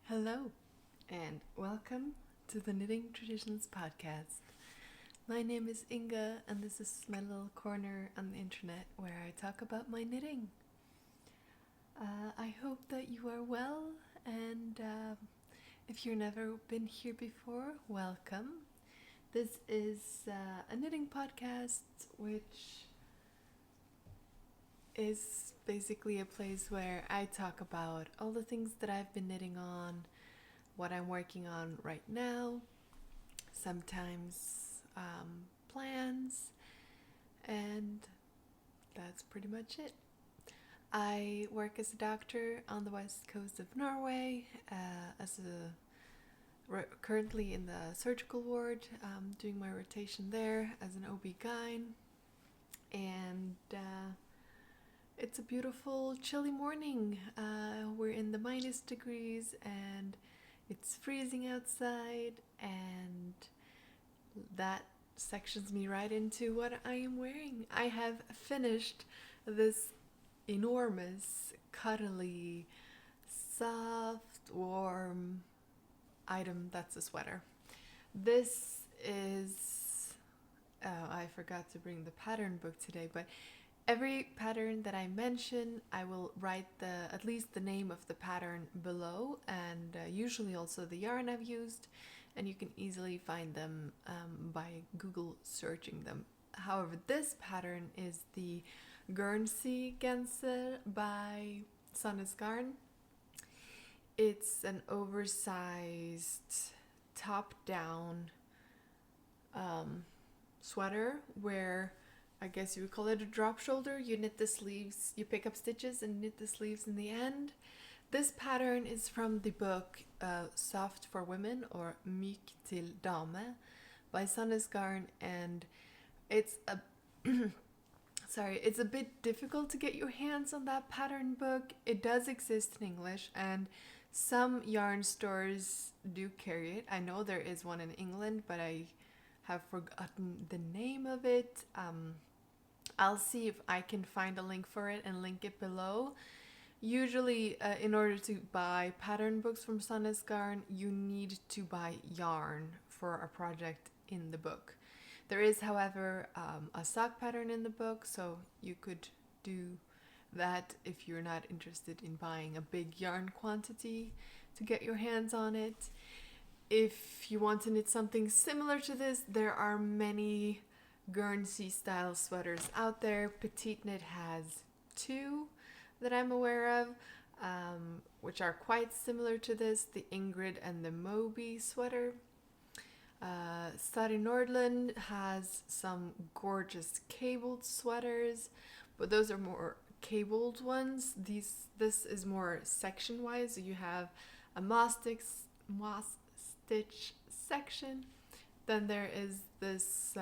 Hello, and welcome to the Knitting Traditions Podcast. My name is Inga, and this is my little corner on the internet where I talk about my knitting. I hope that you are well, and if you've never been here before, welcome. This is a knitting podcast, which is basically a place where I talk about all the things that I've been knitting on, what I'm working on right now, sometimes plans, and that's pretty much it. I work as a doctor on the west coast of Norway, currently in the surgical ward, doing my rotation there as an OB-GYN, and it's a beautiful, chilly morning. We're in the minus degrees and it's freezing outside, and that sections me right into what I am wearing. I have finished this enormous, cuddly, soft, warm item that's a sweater. This is... Oh, I forgot to bring the pattern book today, but every pattern that I mention, I will write at least the name of the pattern below, and usually also the yarn I've used, and you can easily find them by Google searching them. However, this pattern is the Gernie Genser by Sandnes Garn. It's an oversized top-down sweater where I guess you would call it a drop shoulder. You knit the sleeves, you pick up stitches and knit the sleeves in the end. This pattern is from the book Soft for Women, or Myk til Dame by Sandnes Garn, and it's a it's a bit difficult to get your hands on that pattern book. It does exist in English, and some yarn stores do carry it. I know there is one in England, but I have forgotten the name of it. I'll see if I can find a link for it and link it below. Usually, in order to buy pattern books from Sandnes Garn, you need to buy yarn for a project in the book. There is, however, a sock pattern in the book, so you could do that if you're not interested in buying a big yarn quantity to get your hands on it. If you want to knit something similar to this, there are many guernsey style sweaters out there. Petite Knit has two that I'm aware of, which are quite similar to this, the Ingrid and the Moby sweater. Sari Nordland has some gorgeous cabled sweaters, but those are more cabled ones. This is more section wise, so you have a moss stitch section, then there is this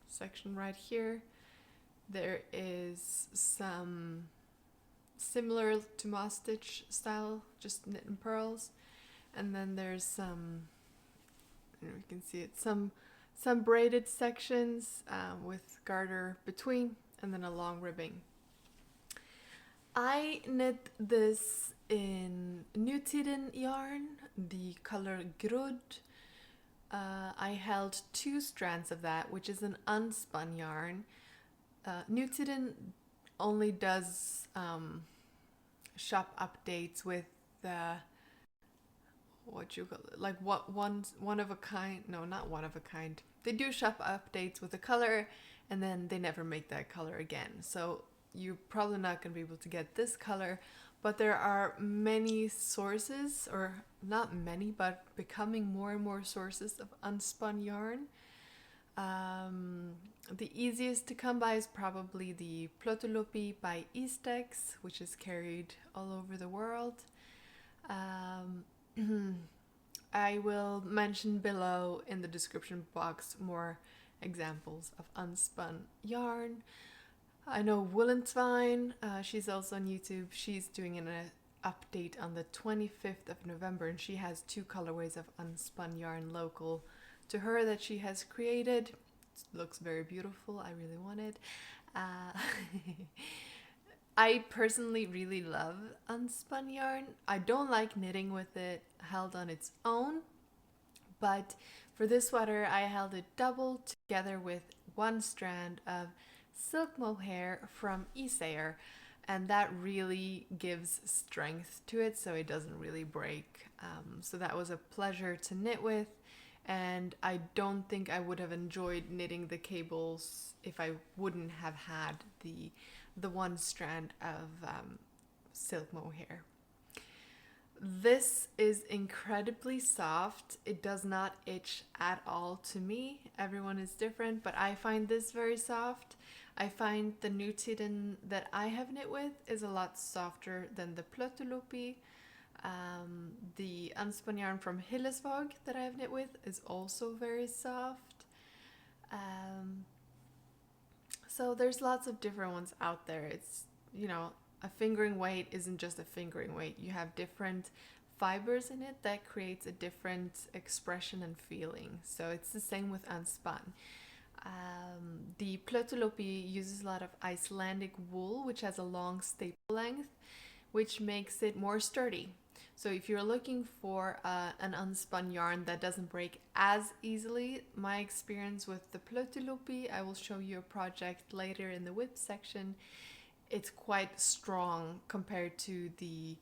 section right here. There is some similar to moss stitch style, just knit and purls, and then there's some, you can see it, some braided sections with garter between, and then a long ribbing. I knit this in nutiden yarn, the color grodd. I held 2 strands of that, which is an unspun yarn. Nutiden only does shop updates with the one of a kind. No, not one of a kind. They do shop updates with the color, and then they never make that color again. So you're probably not going to be able to get this color, but there are many sources, or not many, but becoming more and more sources of unspun yarn. The easiest to come by is probably the pløtulopi by Isager, which is carried all over the world. I will mention below in the description box more examples of unspun yarn. I know woodlans, she's also on YouTube. She's doing an update on the 25th of November, and she has 2 colorways of unspun yarn local to her that she has created. It looks very beautiful. I really want it. I personally really love unspun yarn. I don't like knitting with it held on its own, but for this sweater I held it double together with one strand of silk mohair from isager, and that really gives strength to it so it doesn't really break. So that was a pleasure to knit with, and I don't think I would have enjoyed knitting the cables if I wouldn't have had the one strand of silk mohair. This is incredibly soft. It does not itch at all to me. Everyone is different, but I find this very soft. I find the nutiden that I have knit with is a lot softer than the pløtulopi. The unspun yarn from Ulles that I have knit with is also very soft. So there's lots of different ones out there. It's, a fingering weight isn't just a fingering weight. You have different fibers in it that creates a different expression and feeling. So it's the same with unspun. The pløtulopi uses a lot of Icelandic wool, which has a long staple length, which makes it more sturdy. So if you're looking for an unspun yarn that doesn't break as easily, my experience with the pløtulopi, I will show you a project later in the whip section. It's quite strong compared to the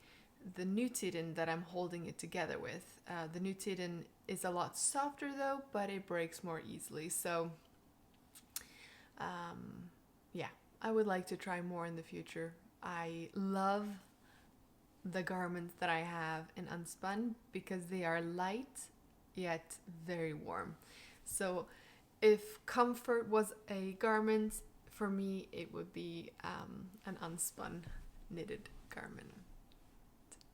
nutiden that I'm holding it together with. The nutiden is a lot softer though, but it breaks more easily. So I would like to try more in the future. I love the garments that I have in unspun because they are light yet very warm. So if comfort was a garment, for me it would be an unspun knitted garment,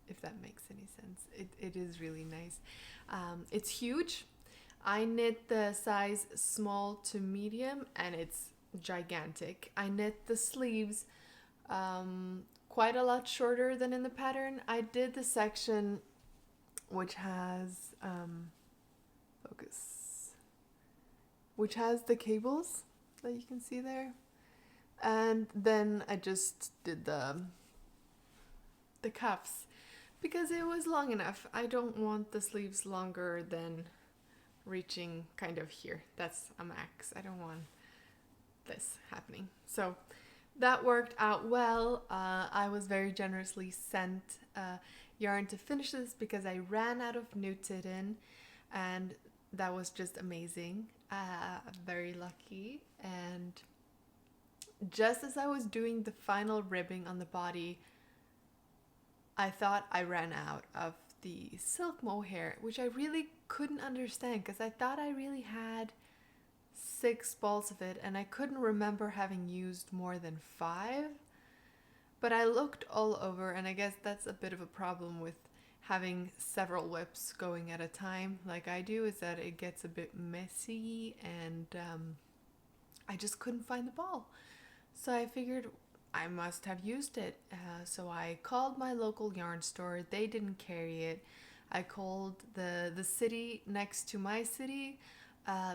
if that makes any sense. It is really nice. It's huge. I knit the size small to medium and it's gigantic. I knit the sleeves quite a lot shorter than in the pattern. I did the section which has which has the cables that you can see there, and then I just did the cuffs because it was long enough. I don't want the sleeves longer than reaching kind of here. That's a max. I don't want this happening. So that worked out well. I was very generously sent yarn to finish this because I ran out of nutiden, and that was just amazing. Very lucky. And just as I was doing the final ribbing on the body, I thought I ran out of the silk mohair, which I really couldn't understand because I thought I really had 6 balls of it and I couldn't remember having used more than 5. But I looked all over, and I guess that's a bit of a problem with having several whips going at a time like I do, is that it gets a bit messy, and I just couldn't find the ball. So I figured I must have used it. So I called my local yarn store. They didn't carry it. I called the city next to my city.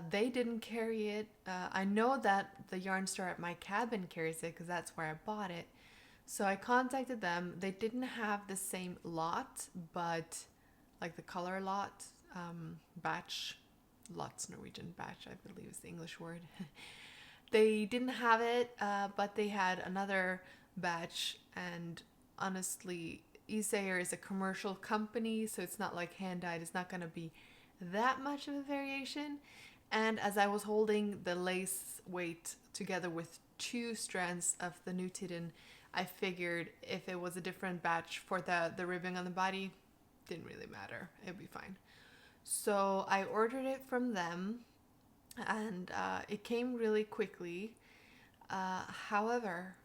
They didn't carry it. I know that the yarn store at my cabin carries it because that's where I bought it. So I contacted them. They didn't have the same lot, but like the color lot, batch, lots Norwegian, batch I believe is the English word. They didn't have it, but they had another batch, and honestly, isager is a commercial company, so it's not like hand-dyed. It's not going to be that much of a variation. And as I was holding the lace weight together with 2 strands of the nutiden, I figured if it was a different batch for the ribbing on the body, didn't really matter. It'd be fine. So I ordered it from them, and it came really quickly. However,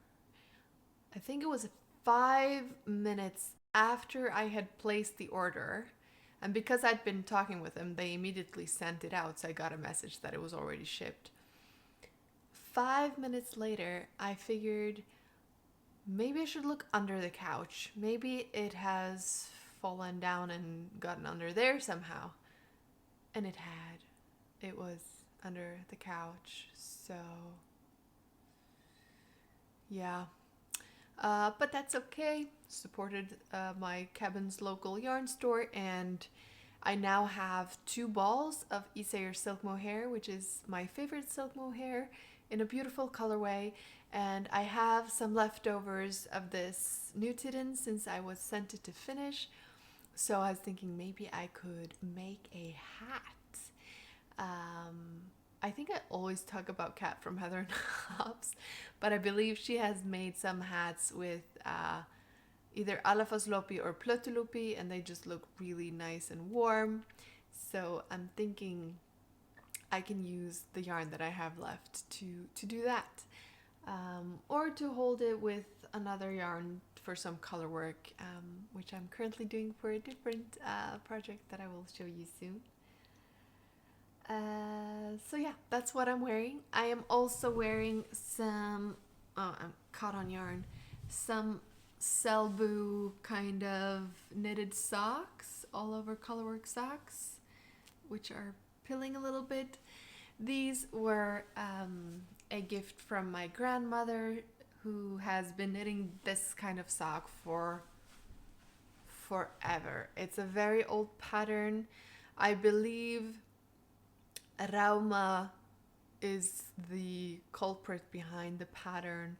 I think it was 5 minutes after I had placed the order, and because I'd been talking with them, they immediately sent it out, so I got a message that it was already shipped. 5 minutes later, I figured maybe I should look under the couch. Maybe it has fallen down and gotten under there somehow. And it had. It was under the couch. So, yeah. But that's okay. Supported my cabin's local yarn store, and I now have 2 balls of isager silk mohair, which is my favorite silk mohair, in a beautiful colorway. And I have some leftovers of this nutiden since I was sent it to finish. So I was thinking maybe I could make a hat. I think I always talk about Kat from Heather and Hops, but I believe she has made some hats with either pløtulopi or pløtulopi, and they just look really nice and warm. So I'm thinking I can use the yarn that I have left to do that. Or to hold it with another yarn for some color work, which I'm currently doing for a different project that I will show you soon. So yeah, that's what I'm wearing. I am also wearing some, I'm caught on yarn, some Selbu kind of knitted socks, all over colorwork socks, which are pilling a little bit. These were a gift from my grandmother, who has been knitting this kind of sock for forever. It's a very old pattern. I believe Rauma is the culprit behind the pattern.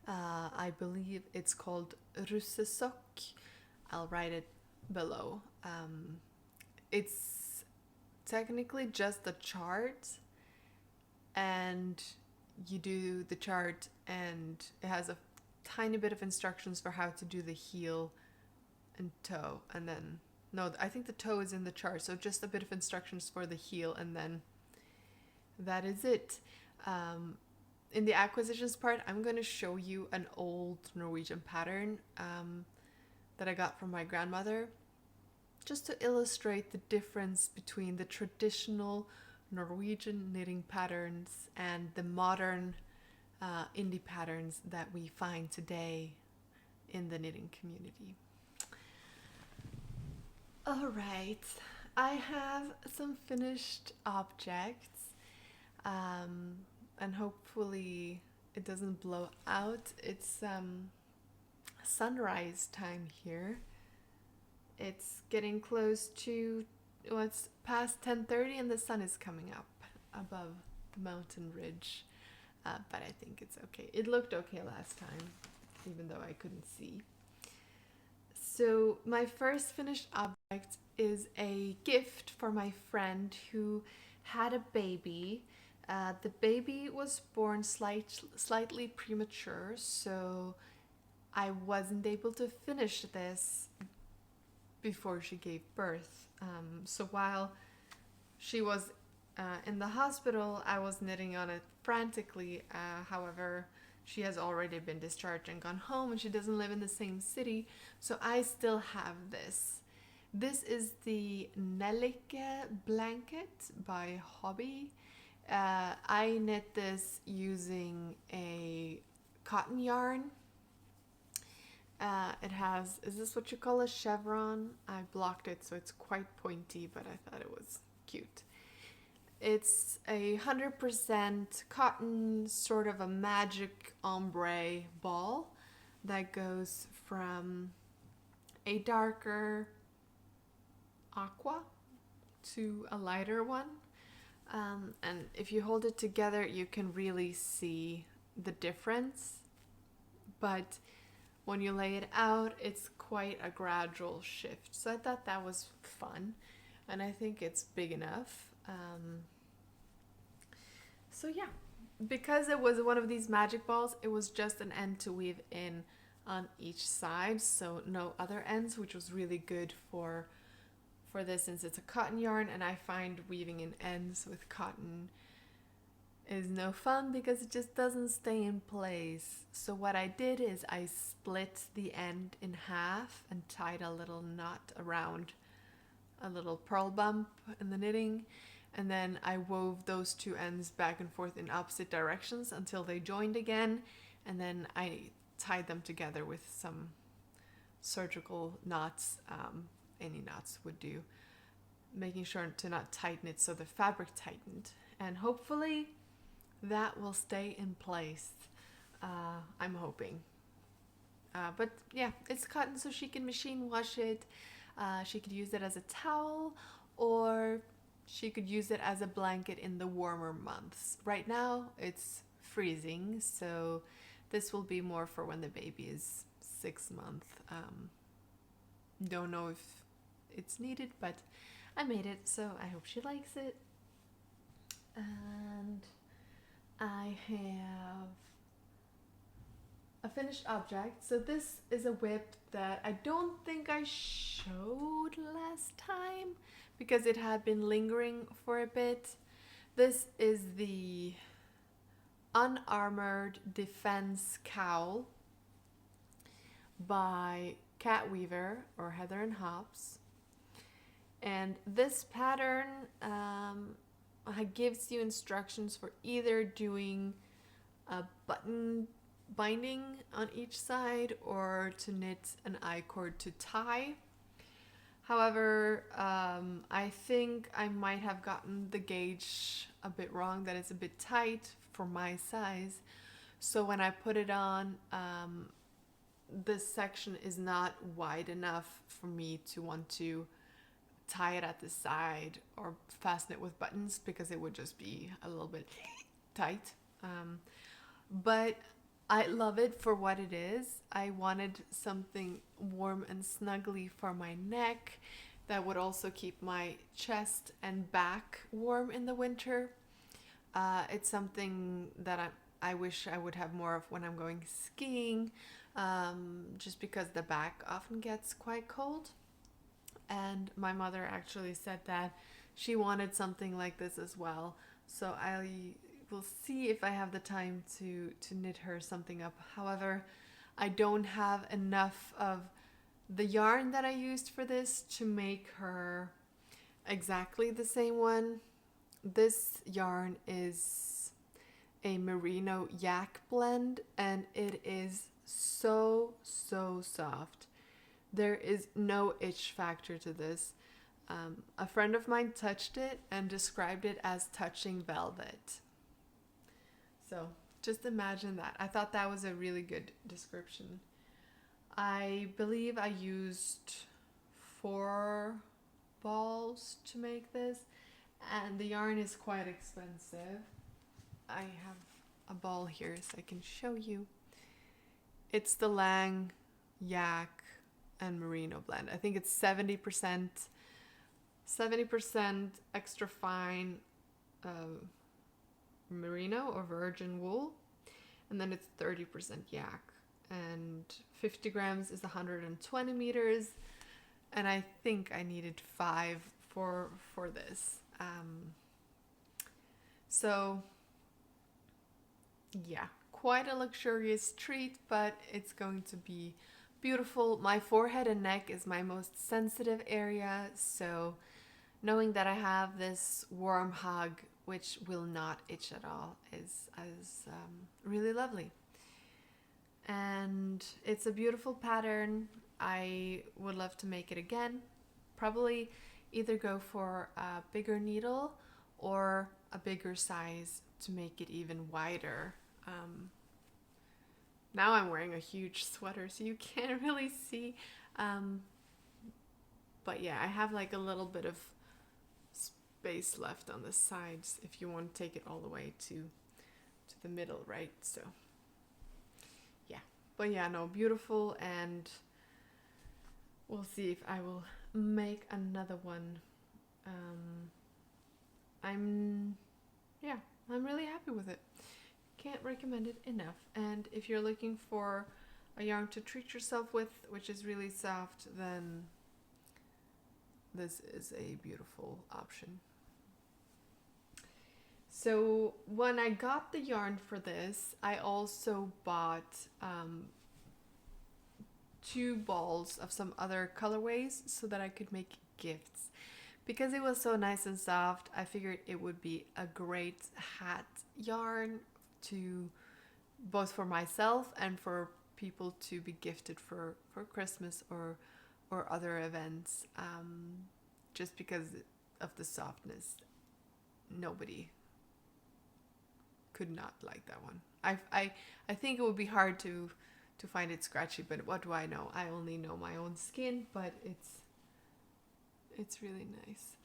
I believe it's called russesokk. I'll write it below. It's technically just a chart, and you do the chart, and it has a tiny bit of instructions for how to do the heel and toe, and then no, I think the toe is in the chart, so just a bit of instructions for the heel, and then that is it. In the acquisitions part, I'm going to show you an old Norwegian pattern that I got from my grandmother, just to illustrate the difference between the traditional Norwegian knitting patterns and the modern indie patterns that we find today in the knitting community. All right, I have some finished objects. And hopefully it doesn't blow out. It's sunrise time here. It's getting close to, well, it's past 10:30 and the sun is coming up above the mountain ridge, but I think it's okay. It looked okay last time, even though I couldn't see. So my first finished object is a gift for my friend who had a baby. The baby was born slightly premature, so I wasn't able to finish this before she gave birth. So while she was in the hospital, I was knitting on it frantically. However, she has already been discharged and gone home, and she doesn't live in the same city, so I still have this. This is the nellike blanket by Hobby. I knit this using a cotton yarn. It has, is this what you call a chevron? I blocked it so it's quite pointy, but I thought it was cute. It's 100% cotton, sort of a magic ombre ball that goes from a darker aqua to a lighter one. And if you hold it together, you can really see the difference. But when you lay it out, it's quite a gradual shift. So I thought that was fun, and I think it's big enough. So yeah, because it was one of these magic balls, it was just an end to weave in on each side, so no other ends, which was really good for this, since it's a cotton yarn, and I find weaving in ends with cotton is no fun because it just doesn't stay in place. So what I did is I split the end in half and tied a little knot around a little purl bump in the knitting, and then I wove those two ends back and forth in opposite directions until they joined again, and then I tied them together with some surgical knots. Any knots would do, making sure to not tighten it so the fabric tightened, and hopefully that will stay in place. I'm hoping. But yeah, it's cotton, so she can machine wash it. She could use it as a towel, or she could use it as a blanket in the warmer months. Right now it's freezing, so this will be more for when the baby is 6 months. Don't know if it's needed, but I made it, so I hope she likes it. And I have a finished object. So this is a whip that I don't think I showed last time because it had been lingering for a bit. This is the unarmoured defense cowl by Cat Weaver or Heather and Hobbs. And this pattern gives you instructions for either doing a button binding on each side or to knit an I-cord to tie. However, I think I might have gotten the gauge a bit wrong, that it's a bit tight for my size. So when I put it on, this section is not wide enough for me to want to tie it at the side or fasten it with buttons because it would just be a little bit tight. But I love it for what it is. I wanted something warm and snuggly for my neck that would also keep my chest and back warm in the winter. It's something that I wish I would have more of when I'm going skiing, just because the back often gets quite cold. And my mother actually said that she wanted something like this as well. So I will see if I have the time to knit her something up. However, I don't have enough of the yarn that I used for this to make her exactly the same one. This yarn is a merino yak blend, and it is so soft. There is no itch factor to this. A friend of mine touched it and described it as touching velvet. So just imagine that. I thought that was a really good description. I believe I used 4 balls to make this, and the yarn is quite expensive. I have a ball here so I can show you. It's the Lang Yak and Merino blend. I think it's 70% extra fine merino or virgin wool, and then it's 30% yak, and 50 grams is 120 meters, and I think I needed 5 for this. So yeah, quite a luxurious treat, but it's going to be beautiful. My forehead and neck is my most sensitive area, so knowing that I have this warm hug which will not itch at all is really lovely. And it's a beautiful pattern. I would love to make it again. Probably either go for a bigger needle or a bigger size to make it even wider. Now I'm wearing a huge sweater, so you can't really see. But yeah, I have like a little bit of space left on the sides if you want to take it all the way to the middle, right? So yeah, but yeah, no, beautiful, and we'll see if I will make another one. I'm really happy with it. Can't recommend it enough. And if you're looking for a yarn to treat yourself with, which is really soft, then this is a beautiful option. So when I got the yarn for this, I also bought 2 balls of some other colorways so that I could make gifts. Because it was so nice and soft, I figured it would be a great hat yarn to both for myself and for people to be gifted for Christmas or other events, just because of the softness. Nobody could not like that one. I think it would be hard to to find it scratchy, but what do I know? I only know my own skin, but it's really nice.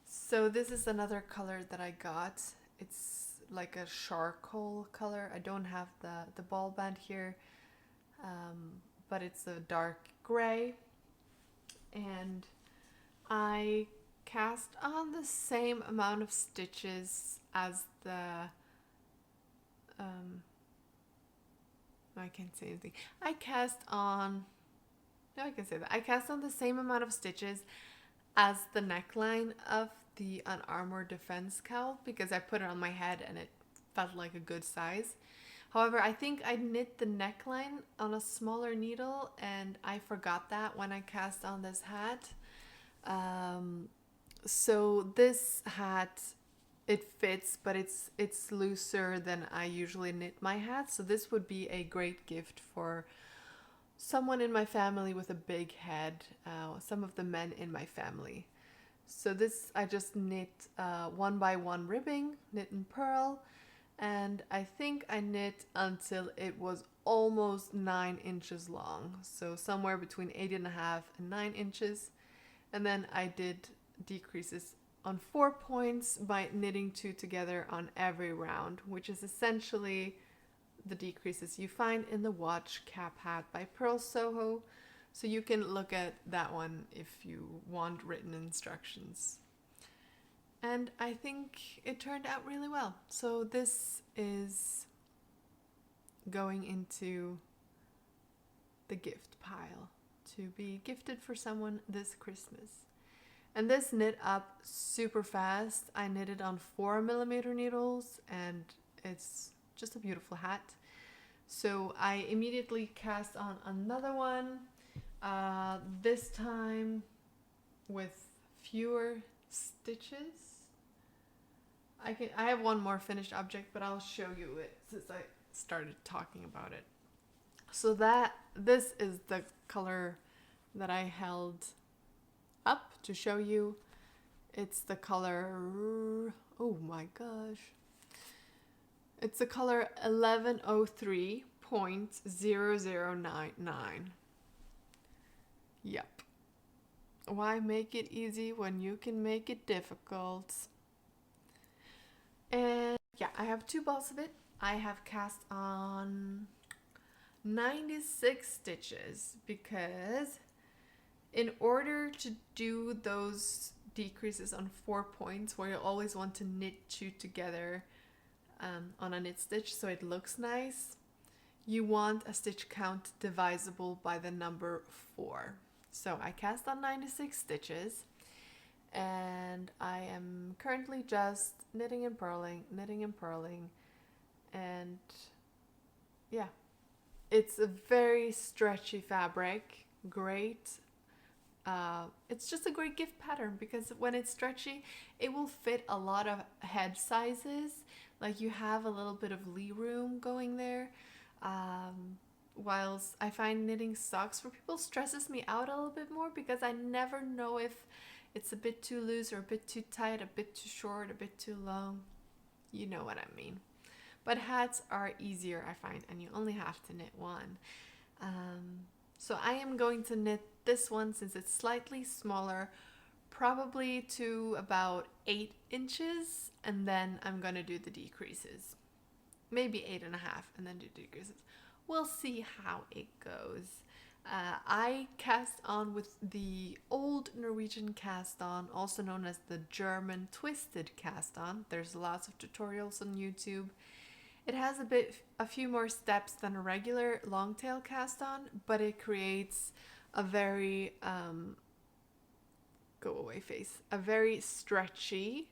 So this is another color that I got. It's like a charcoal color. I don't have the ball band here, but it's a dark gray. And I cast on the same amount of stitches as the I can't say anything. I cast on the same amount of stitches as the neckline of the unarmoured defense cowl, because I put it on my head and it felt like a good size. However, I think I knit the neckline on a smaller needle, and I forgot that when I cast on this hat. So this hat, it fits, but it's looser than I usually knit my hats. So this would be a great gift for someone in my family with a big head, some of the men in my family. So this, I just knit 1x1 ribbing, knit and purl, and I think I knit until it was almost 9 inches long. So somewhere between 8.5 and 9 inches. And then I did decreases on 4 points by knitting 2 together on every round, which is essentially the decreases you find in the watch cap hat by Purl Soho. So you can look at that one if you want written instructions. And I think it turned out really well. So this is going into the gift pile to be gifted for someone this Christmas. And this knit up super fast. I knit it on 4mm needles, and it's just a beautiful hat. So I immediately cast on another one, this time with fewer stitches. I have one more finished object, but I'll show you it since I started talking about it. So this is the color that I held up to show you. It's the color, oh my gosh, it's the color 1103.0099. Yep. Why make it easy when you can make it difficult? And yeah, I have 2 balls of it. I have cast on 96 stitches because in order to do those decreases on 4 points where you always want to knit 2 together on a knit stitch so it looks nice, you want a stitch count divisible by the number 4. So I cast on 96 stitches, and I am currently just knitting and purling, and yeah, it's a very stretchy fabric, great. It's just a great gift pattern because when it's stretchy, it will fit a lot of head sizes. Like you have a little bit of lee room going there. Whilst I find knitting socks for people stresses me out a little bit more because I never know if it's a bit too loose or a bit too tight, a bit too short, a bit too long. You know what I mean. But hats are easier, I find, and you only have to knit one. So I am going to knit this one since it's slightly smaller, probably to about 8 inches, and then I'm going to do the decreases. Maybe 8.5 and then do decreases. We'll see how it goes. I cast on with the old Norwegian cast on, also known as the German twisted cast on. There's lots of tutorials on YouTube. It has a few more steps than a regular long tail cast on, but it creates a very a very stretchy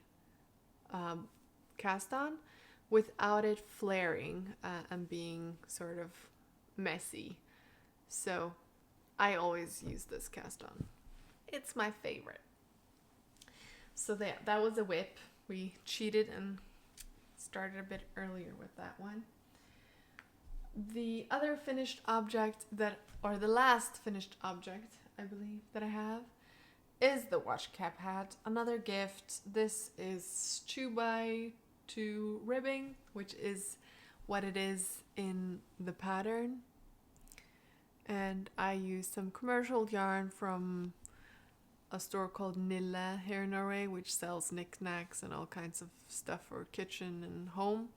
cast on without it flaring and being sort of messy. So I always use this cast on. It's my favorite. So that was a whip. We cheated and started a bit earlier with that one. The other finished object the last finished object, I believe, that I have is the watch cap hat. Another gift. This is 2x2 ribbing, which is what it is in the pattern. and I used some commercial yarn from a store called Nille here in Norway, which sells knickknacks and all kinds of stuff for kitchen and home.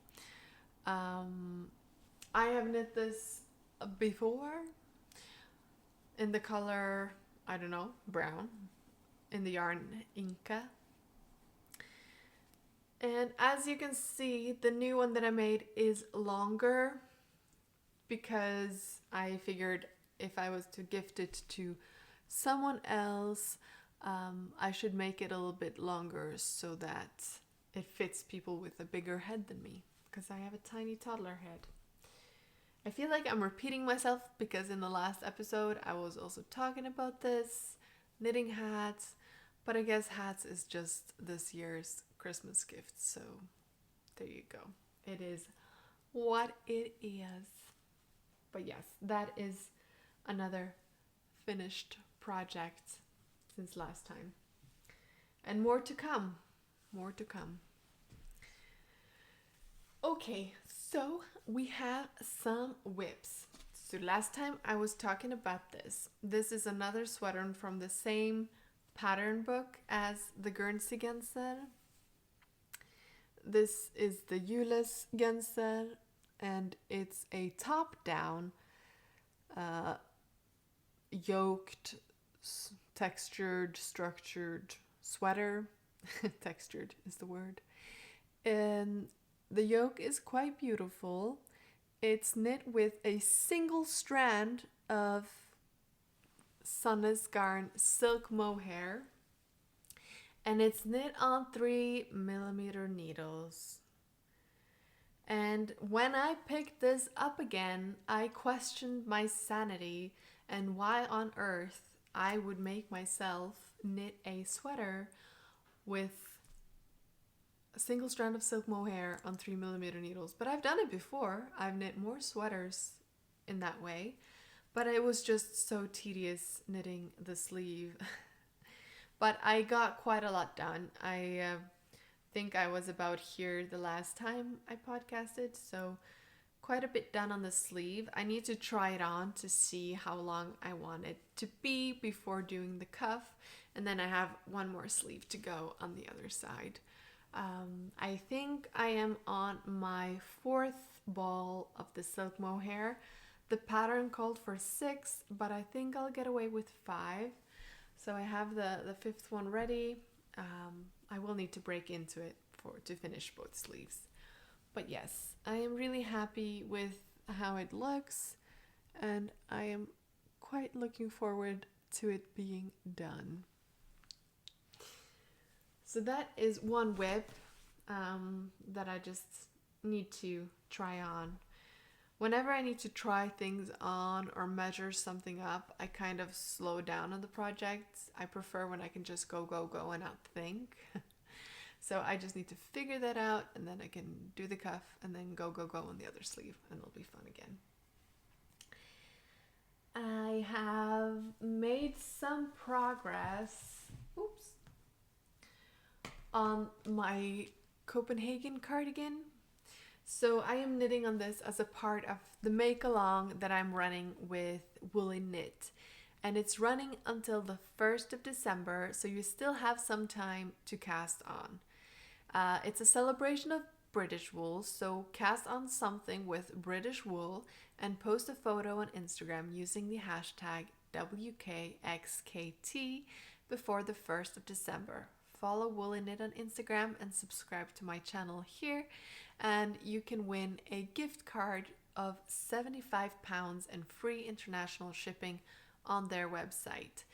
I have knit this before in the color, I don't know, brown, in the yarn Inca. And as you can see, the new one that I made is longer because I figured if I was to gift it to someone else, I should make it a little bit longer so that it fits people with a bigger head than me, because I have a tiny toddler head. I feel like I'm repeating myself because in the last episode I was also talking about this, knitting hats, but I guess hats is just this year's Christmas gift, so there you go. It is what it is. But yes, that is another finished project since last time. And more to come. More to come. Okay, so we have some whips. So last time I was talking about this. This is another sweater from the same pattern book as the Gernie Genser. This is the Ulles Gensel, and it's a top-down yoked, textured, structured sweater. Textured is the word. And the yoke is quite beautiful. It's knit with a single strand of sandnes garn silk mohair, and it's knit on 3mm needles. And when I picked this up again, I questioned my sanity and why on earth I would make myself knit a sweater with a single strand of silk mohair on 3mm needles. But I've done it before. I've knit more sweaters in that way, but it was just so tedious knitting the sleeve. But I got quite a lot done. I think I was about here the last time I podcasted, so quite a bit done on the sleeve. I need to try it on to see how long I want it to be before doing the cuff, and then I have one more sleeve to go on the other side. I think I am on my 4th ball of the silk mohair. The pattern called for 6, but I think I'll get away with 5. So I have the 5th one ready. I will need to break into it to finish both sleeves. But yes, I am really happy with how it looks, and I am quite looking forward to it being done. So that is one whip that I just need to try on. Whenever I need to try things on or measure something up, I kind of slow down on the project. I prefer when I can just go and not think. So I just need to figure that out, and then I can do the cuff and then go on the other sleeve, and it'll be fun again. I have made some progress on my Copenhagen cardigan. So I am knitting on this as a part of the make along that I'm running with Woolly Knit, and it's running until the 1st of December, so you still have some time to cast on. It's a celebration of British wool, so cast on something with British wool and post a photo on Instagram using the hashtag WKxKT before the 1st of December. Follow Woolly Knit on Instagram and subscribe to my channel here, and you can win a gift card of £75 and free international shipping on their website.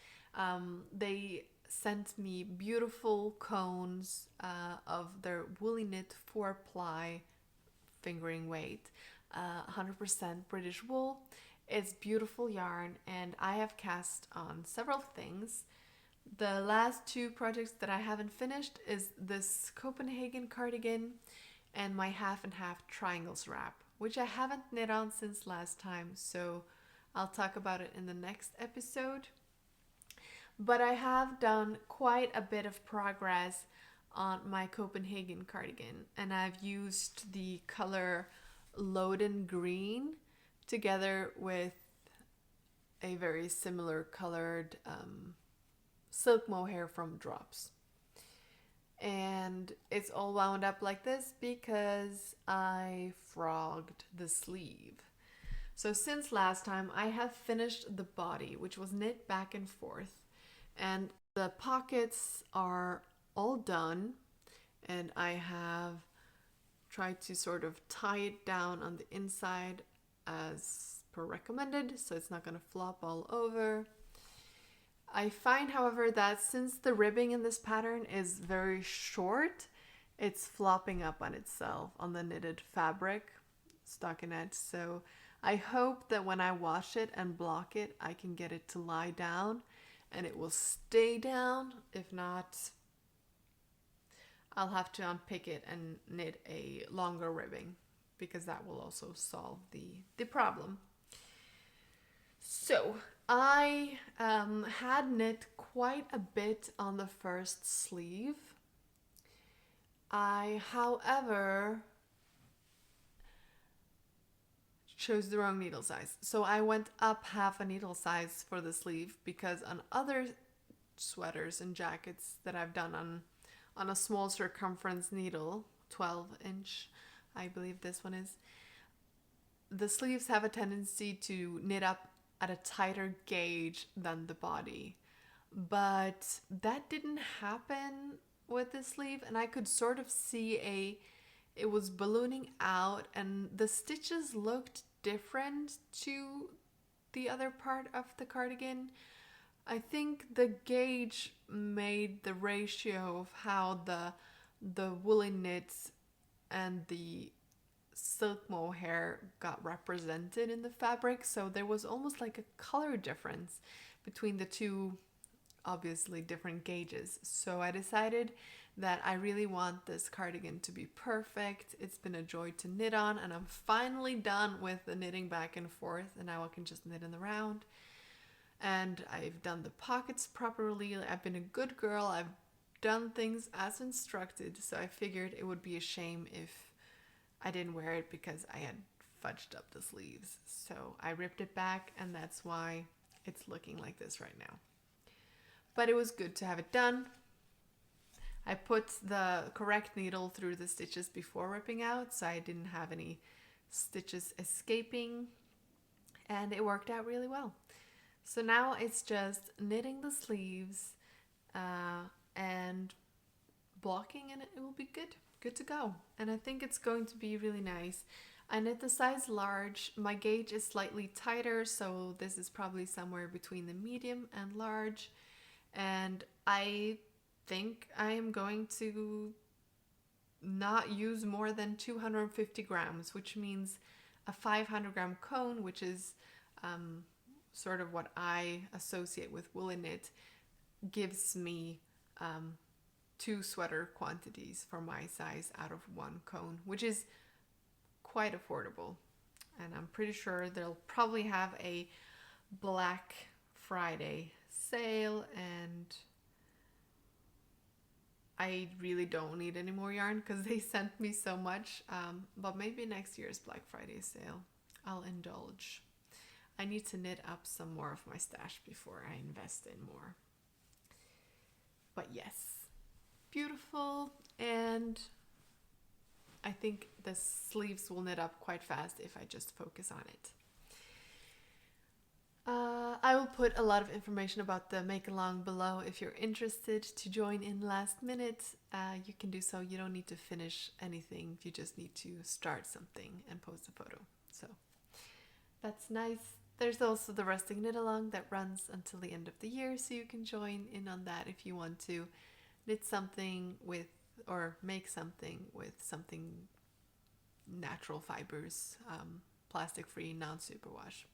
They sent me beautiful cones of their Woolly Knit 4-ply fingering weight, 100% British wool. It's beautiful yarn, and I have cast on several things. The last 2 projects that I haven't finished is this Copenhagen cardigan and my half and half triangles wrap, which I haven't knit on since last time, so I'll talk about it in the next episode. But I have done quite a bit of progress on my Copenhagen cardigan, and I've used the color Loden Green together with a very similar colored silk mohair from Drops. And it's all wound up like this because I frogged the sleeve. So since last time, I have finished the body, which was knit back and forth, and the pockets are all done, and I have tried to sort of tie it down on the inside as per recommended, so it's not going to flop all over. I find, however, that since the ribbing in this pattern is very short, it's flopping up on itself on the knitted fabric, stockinette. So I hope that when I wash it and block it, I can get it to lie down and it will stay down. If not, I'll have to unpick it and knit a longer ribbing, because that will also solve the problem. So I had knit quite a bit on the first sleeve. I, however, chose the wrong needle size. So I went up half a needle size for the sleeve, because on other sweaters and jackets that I've done on a small circumference needle, 12-inch, I believe this one is, the sleeves have a tendency to knit up at a tighter gauge than the body. But that didn't happen with the sleeve, and I could sort of see it was ballooning out, and the stitches looked different to the other part of the cardigan. I think the gauge made the ratio of how the woolly knits and the silk mohair got represented in the fabric, so there was almost like a color difference between the two obviously different gauges. So I decided that I really want this cardigan to be perfect. It's been a joy to knit on, and I'm finally done with the knitting back and forth, and now I can just knit in the round. And I've done the pockets properly. I've been a good girl. I've done things as instructed, so I figured it would be a shame if I didn't wear it because I had fudged up the sleeves. So I ripped it back, and that's why it's looking like this right now. But it was good to have it done. I put the correct needle through the stitches before ripping out, so I didn't have any stitches escaping, and it worked out really well. So now it's just knitting the sleeves and blocking, and it will be good to go. And I think it's going to be really nice. I knit the size large. My gauge is slightly tighter, so this is probably somewhere between the medium and large. And I think I am going to not use more than 250 grams, which means a 500 gram cone, which is sort of what I associate with woolly knit, gives me 2 sweater quantities for my size out of 1 cone, which is quite affordable. And I'm pretty sure they'll probably have a Black Friday sale, and I really don't need any more yarn because they sent me so much, but maybe next year's Black Friday sale I'll indulge. I need to knit up some more of my stash before I invest in more. But yes, beautiful, and I think the sleeves will knit up quite fast if I just focus on it. I will put a lot of information about the make along below. If you're interested to join in last minute, you can do so. You don't need to finish anything. You just need to start something and post a photo. So that's nice. There's also the Rusting Knit Along that runs until the end of the year, so you can join in on that if you want to knit something with, or make something with something natural fibers, plastic free, non-superwash.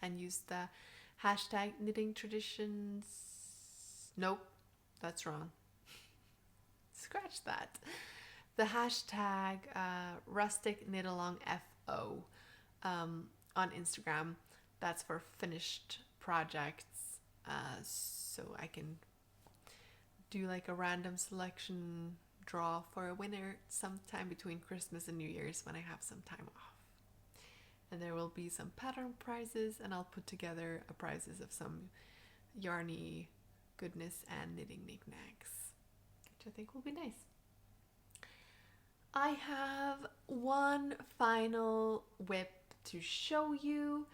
And use the hashtag knitting traditions. Nope, that's wrong. Scratch that. The hashtag rustic knit along FO on Instagram. That's for finished projects. So I can do like a random selection draw for a winner sometime between Christmas and New Year's when I have some time off. and there will be some pattern prizes, and I'll put together a prizes of some yarny goodness and knitting knickknacks, which I think will be nice. I have one final whip to show you,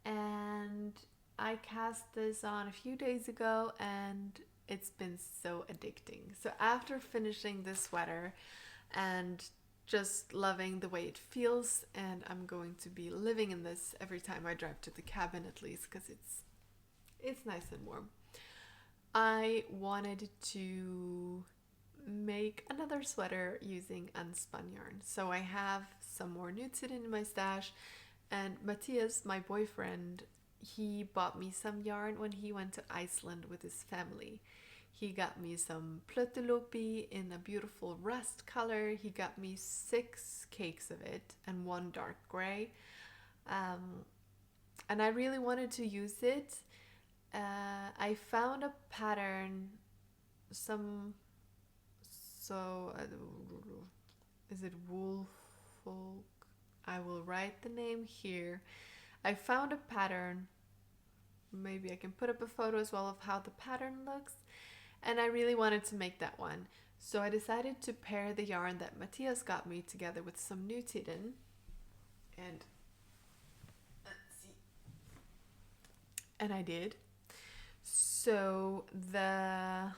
and I cast this on a few days ago and it's been so addicting. So after finishing this sweater and just loving the way it feels, and I'm going to be living in this every time I drive to the cabin, at least because it's nice and warm, I wanted to make another sweater using unspun yarn. So I have some more nutiden in my stash, and Matthias, my boyfriend, he bought me some yarn when he went to Iceland with his family. He got me some pløtulopi in a beautiful rust color. He got me 6 cakes of it and 1 dark gray. And I really wanted to use it. I found a pattern, is it Woolfolk? I will write the name here. I found a pattern. Maybe I can put up a photo as well of how the pattern looks. And I really wanted to make that one. So I decided to pair the yarn that Matthias got me together with some nutiden. And let's see. And I did. So the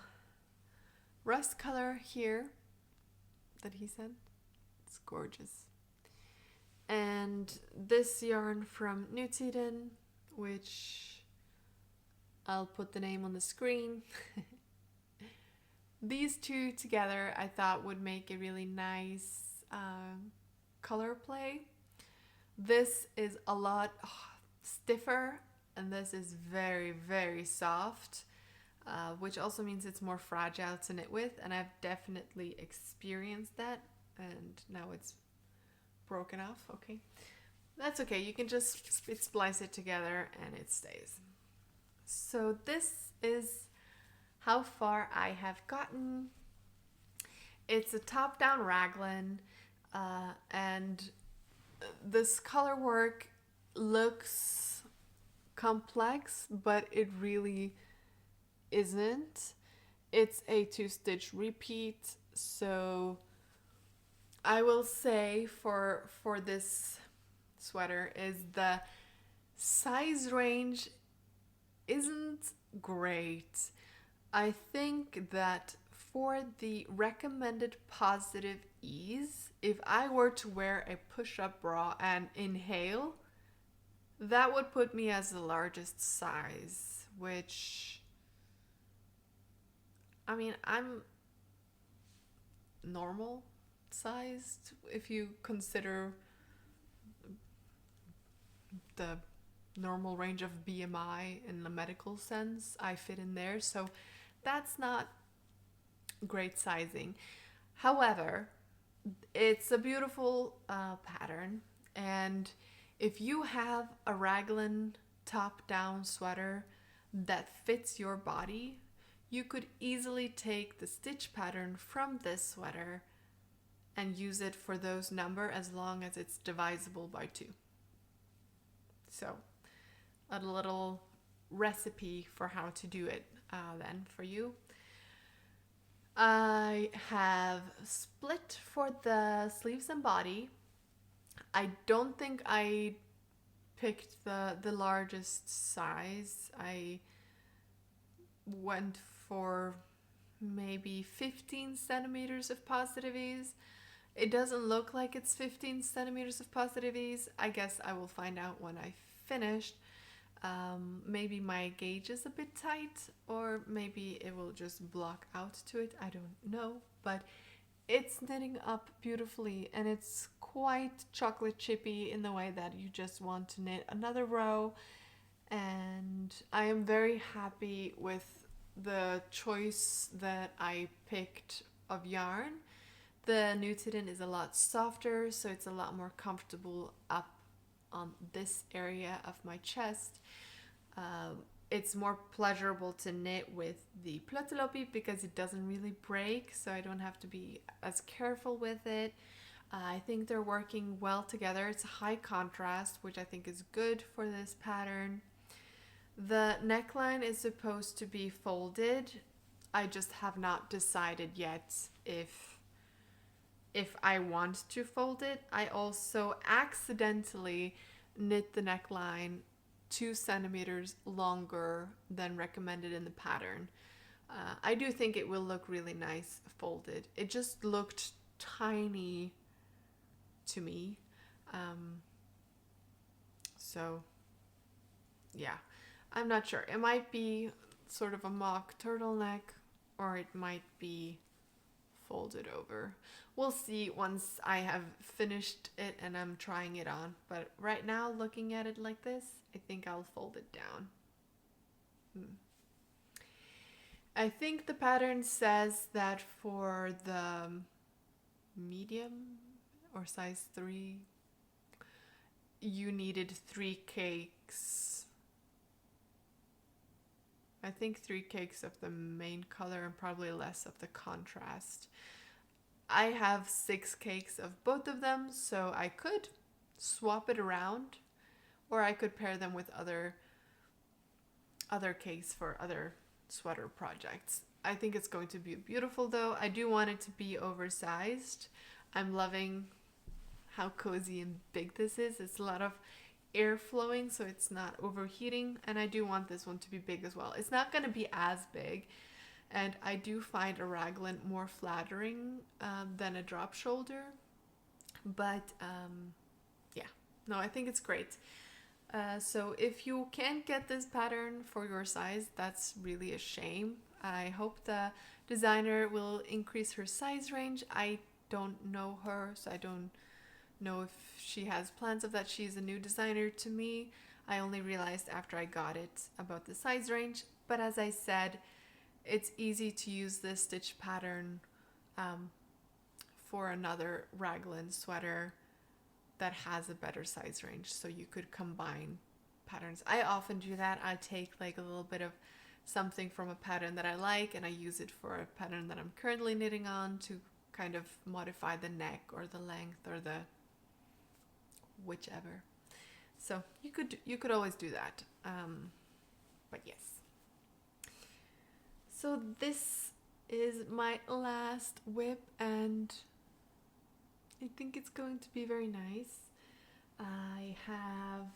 rust color here that he sent, it's gorgeous. And this yarn from nutiden, which I'll put the name on the screen. These two together I thought would make a really nice color play. This is a lot stiffer and this is very, very soft, which also means it's more fragile to knit with, and I've definitely experienced that, and now it's broken off. Okay, that's okay, you can just splice it together and it stays. So this is how far I have gotten. It's a top-down raglan, and this color work looks complex, but it really isn't. It's a 2-stitch repeat, so I will say for this sweater is the size range isn't great. I think that for the recommended positive ease, if I were to wear a push-up bra and inhale, that would put me as the largest size, which, I mean, I'm normal sized if you consider the normal range of BMI in the medical sense. I fit in there, so that's not great sizing. However, it's a beautiful pattern, and if you have a raglan top-down sweater that fits your body, you could easily take the stitch pattern from this sweater and use it for those number as long as it's divisible by 2. So a little recipe for how to do it then for you. I have split for the sleeves and body. I don't think I picked the largest size. I went for maybe 15 centimeters of positive ease. It doesn't look like it's 15 centimeters of positive ease. I guess I will find out when I finished. Maybe my gauge is a bit tight, or maybe it will just block out to it. I don't know, but it's knitting up beautifully, and it's quite chocolate chippy in the way that you just want to knit another row. And I am very happy with the choice that I picked of yarn. The nutiden is a lot softer, so it's a lot more comfortable up on this area of my chest. It's more pleasurable to knit with the pløtulopi because it doesn't really break, so I don't have to be as careful with it. I think they're working well together. It's a high contrast, which I think is good for this pattern. The neckline is supposed to be folded. I just have not decided yet if I want to fold it. I also accidentally knit the neckline 2 centimeters longer than recommended in the pattern. I do think it will look really nice folded. It just looked tiny to me. So yeah, I'm not sure. It might be sort of a mock turtleneck, or it might be folded over. We'll see once I have finished it and I'm trying it on. But right now, looking at it like this, I think I'll fold it down. I think the pattern says that for the medium or size 3, you needed 3 cakes. I think 3 cakes of the main color and probably less of the contrast. I have 6 cakes of both of them, so I could swap it around, or I could pair them with other cakes for other sweater projects. I think it's going to be beautiful though. I do want it to be oversized. I'm loving how cozy and big this is. It's a lot of air flowing, so it's not overheating, and I do want this one to be big as well. It's not going to be as big, and I do find a raglan more flattering than a drop shoulder, but yeah, no, I think it's great. So if you can't get this pattern for your size, that's really a shame. I hope the designer will increase her size range. I don't know her, so I don't know if she has plans of that. She's a new designer to me. I only realized after I got it about the size range, but as I said, it's easy to use this stitch pattern for another raglan sweater that has a better size range, so you could combine patterns. I often do that. I take like a little bit of something from a pattern that I like and I use it for a pattern that I'm currently knitting on to kind of modify the neck or the length or the whichever. So you could always do that. But yes. So this is my last whip, and I think it's going to be very nice. I have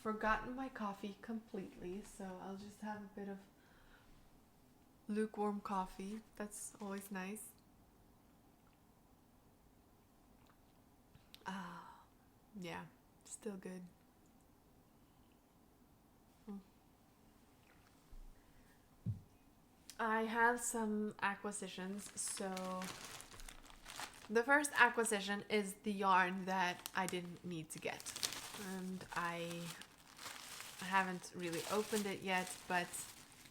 forgotten my coffee completely, so I'll just have a bit of lukewarm coffee. That's always nice. Yeah, still good. I have some acquisitions. So the first acquisition is the yarn that I didn't need to get, and I haven't really opened it yet, but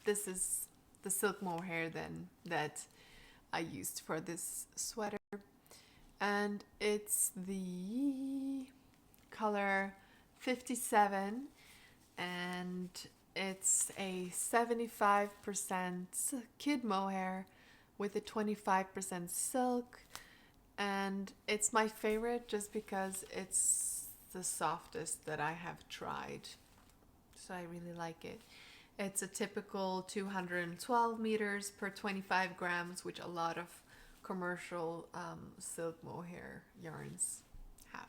this is the silk mohair then that I used for this sweater, and it's the color 57, and it's a 75% kid mohair with a 25% silk, and it's my favorite just because it's the softest that I have tried, so I really like it. It's a typical 212 meters per 25 grams, which a lot of commercial silk mohair yarns have.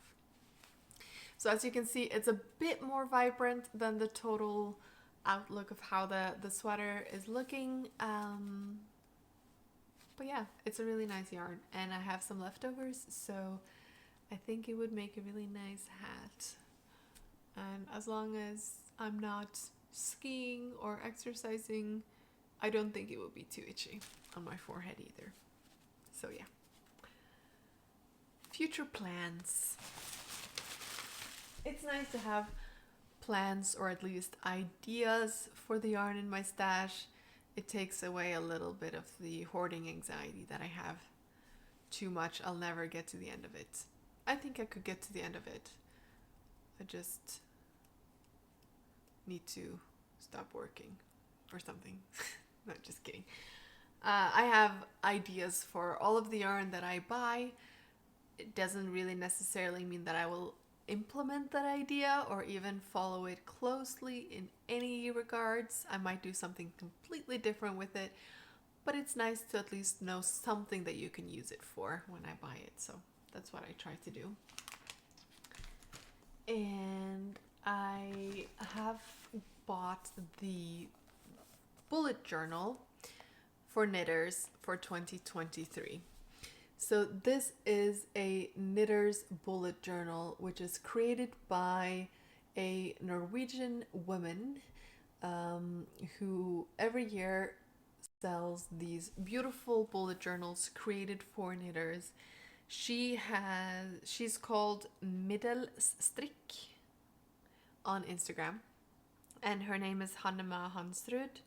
So as you can see, it's a bit more vibrant than the total outlook of how the sweater is looking. But yeah, it's a really nice yarn, and I have some leftovers, so I think it would make a really nice hat. And as long as I'm not skiing or exercising, I don't think it will be too itchy on my forehead either. So yeah. Future plans. It's nice to have plans, or at least ideas, for the yarn in my stash. It takes away a little bit of the hoarding anxiety that I have. Too much, I'll never get to the end of it. I think I could get to the end of it. I just need to stop working or something. Not just kidding. I have ideas for all of the yarn that I buy, it doesn't really necessarily mean that I will implement that idea or even follow it closely in any regards. I might do something completely different with it, but it's nice to at least know something that you can use it for when I buy it. So that's what I try to do. And I have bought the bullet journal for knitters for 2023. So this is a knitter's bullet journal, which is created by a Norwegian woman who every year sells these beautiful bullet journals created for knitters. She's called Middelstrikk on Instagram, and her name is Hannema Hansrud.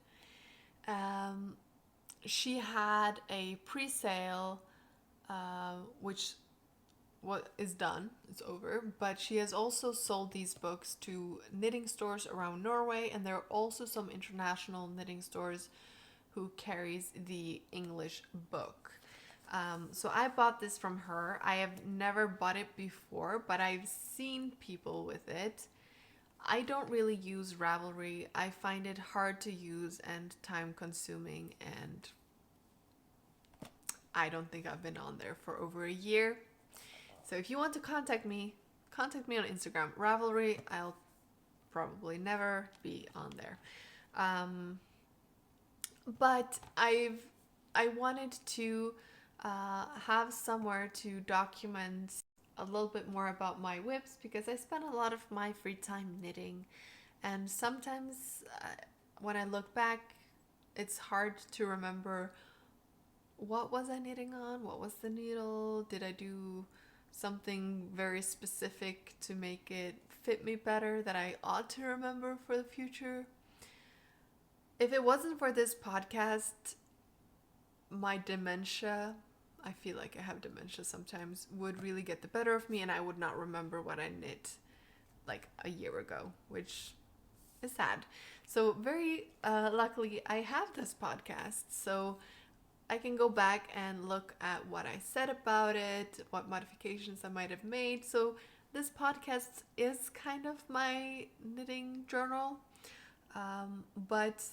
She had a pre-sale which what is done, it's over, but she has also sold these books to knitting stores around Norway, and there are also some international knitting stores who carries the English book. So I bought this from her. I have never bought it before, but I've seen people with it. I don't really use Ravelry. I find it hard to use and time consuming, and I don't think I've been on there for over a year. So if you want to contact me on Instagram. Ravelry, I'll probably never be on there. But I wanted to have somewhere to document a little bit more about my whips, because I spend a lot of my free time knitting, and sometimes when I look back, it's hard to remember what was I knitting on, what was the needle, did I do something very specific to make it fit me better that I ought to remember for the future. If it wasn't for this podcast, my dementia, I feel like I have dementia sometimes, would really get the better of me, and I would not remember what I knit like a year ago, which is sad. So very luckily I have this podcast, so I can go back and look at what I said about it, what modifications I might have made. So this podcast is kind of my knitting journal, but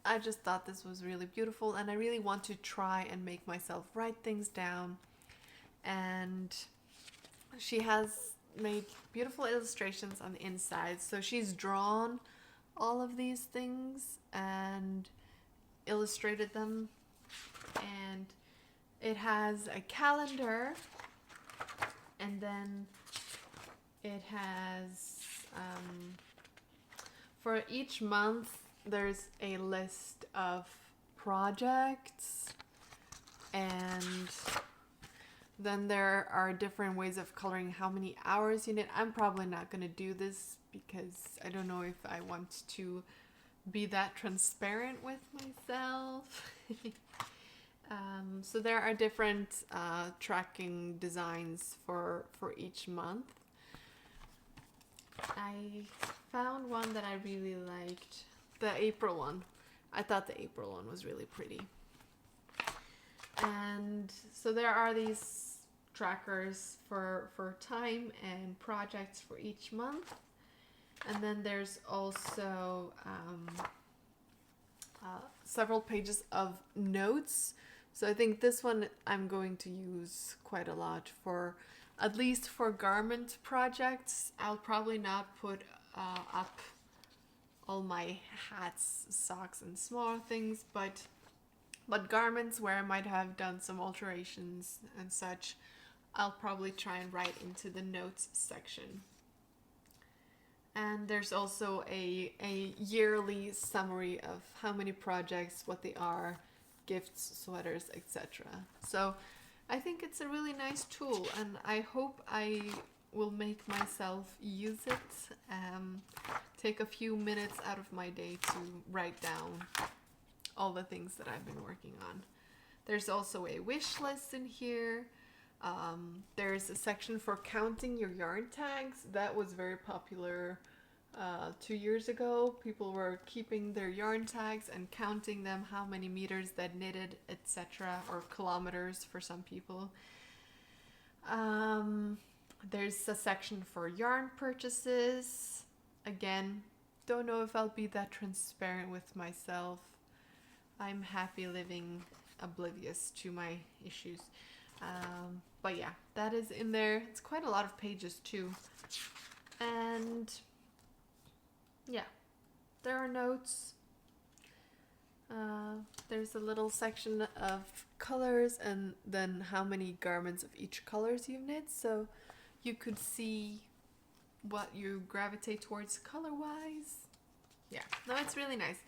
I just thought this was really beautiful, and I really want to try and make myself write things down. And she has made beautiful illustrations on the inside. So she's drawn all of these things and illustrated them. And it has a calendar, and then it has for each month there's a list of projects, and then there are different ways of coloring how many hours you knit. I'm probably not going to do this because I don't know if I want to be that transparent with myself. So there are different tracking designs for each month. I found one that I really liked, the April one. I thought the April one was really pretty. And so there are these trackers for time and projects for each month. And then there's also several pages of notes. So I think this one I'm going to use quite a lot for, at least for garment projects. I'll probably not put up all my hats, socks, and small things, but garments where I might have done some alterations and such, I'll probably try and write into the notes section. And there's also a yearly summary of how many projects, what they are, gifts, sweaters, etc. So I think it's a really nice tool, and I hope I will make myself use it. Take a few minutes out of my day to write down all the things that I've been working on. There's also a wish list in here. There's a section for counting your yarn tags. That was very popular 2 years ago. People were keeping their yarn tags and counting them, how many meters they'd knitted, etc., or kilometers for some people. There's a section for yarn purchases. Again, don't know if I'll be that transparent with myself. I'm happy living oblivious to my issues. But yeah, that is in there. It's quite a lot of pages too. And yeah, there are notes. There's a little section of colors and then how many garments of each colors you've knit, so you could see what you gravitate towards color-wise. Yeah, no, it's really nice.